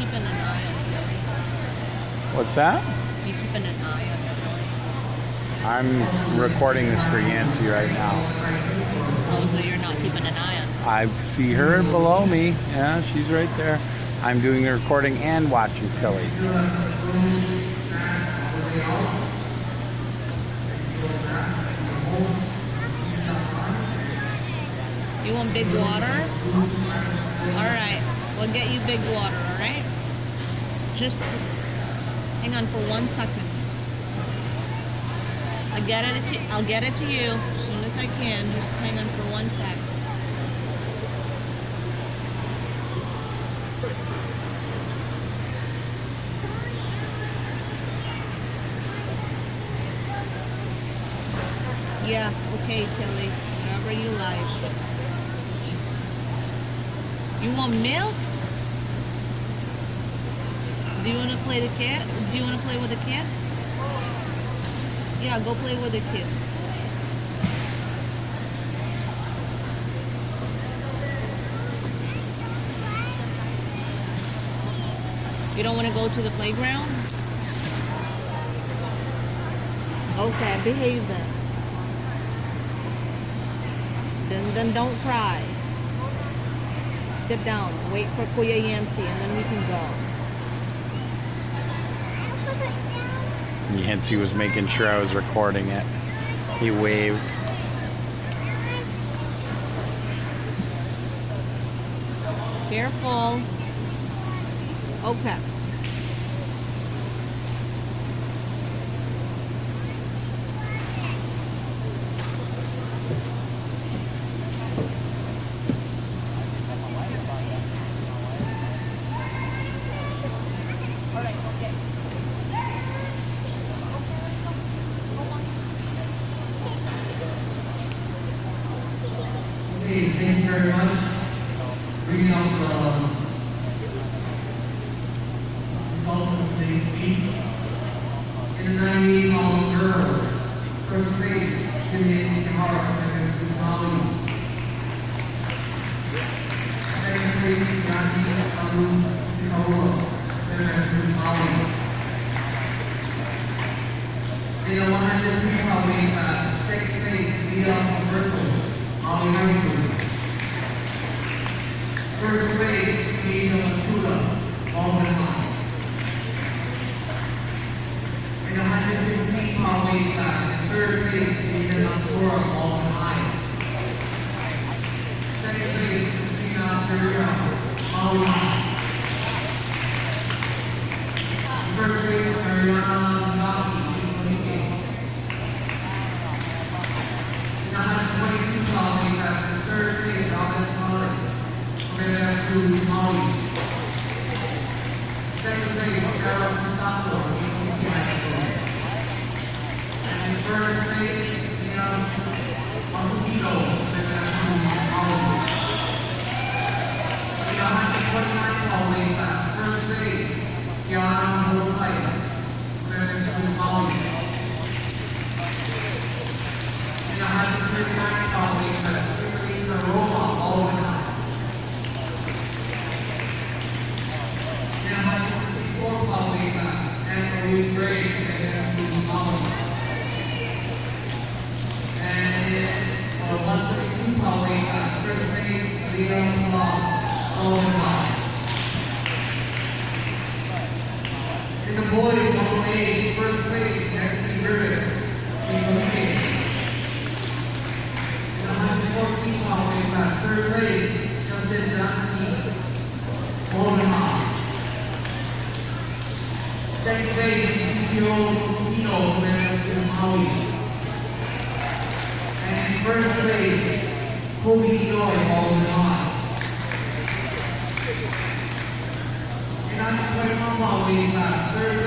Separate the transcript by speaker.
Speaker 1: keeping an eye on Billy?
Speaker 2: What's that?
Speaker 1: You keeping an eye on Billy?
Speaker 2: I'm recording this for Yancy right now.
Speaker 1: Oh, so you're not keeping an eye on her?
Speaker 2: I see her below me. Yeah, she's right there. I'm doing the recording and watching Tilly.
Speaker 1: You want big water? Alright, we'll get you big water, alright? Just hang on for 1 second. I'll get it to you as soon as I can. Just hang on for 1 sec. Yes, okay, Tilly. Whatever you like. You want milk? Do you want to play the cat? Do you want to play with the kids? Yeah, go play with the kids. You don't want to go to the playground? Okay, behave then. Then don't cry. Sit down. Wait for Kuya Yancy and then we can go.
Speaker 2: Yancy was making sure I was recording it. He waved.
Speaker 1: Careful. Okay.
Speaker 3: Hey, thank you very much. Reading out the results of today's speech. In the 98 girls, first base, Jimmy Hart, against Molly. Second place, Yanni Alu Pinola, against Molly. In the 103 pound weight class, second place, Leah Berthold, Molly High School. First place, Asia Matula, Alden High. In the 115 pound weight class, third place, Asia Natura, Alden High. Second place, Christina Serrano, Molly High. First place, Ariana Zaki, Unique. In the 122 pound weight class, third place, Alden College. Molly. Second place, Sarah Pisato, and in first place, Liam Martino, Molly. In the 129 pound weight class, first place, Kiana Holpai, Molly. In the 139 pound weight class, Kimberly Roma, Alden High. Anne-Marie Gray against Molly. And in 162 pound weight class, first place, Liam Law, Alden High. In the boys 108, first place, Maxine Rivas, Unique. In the 114 pound weight class, third place, Justin Duncan, Alden High. Second place, Ezekiel Pino, against Molly. And in first place, Kobe Eloy, Alden High. In 121 pound weight class, third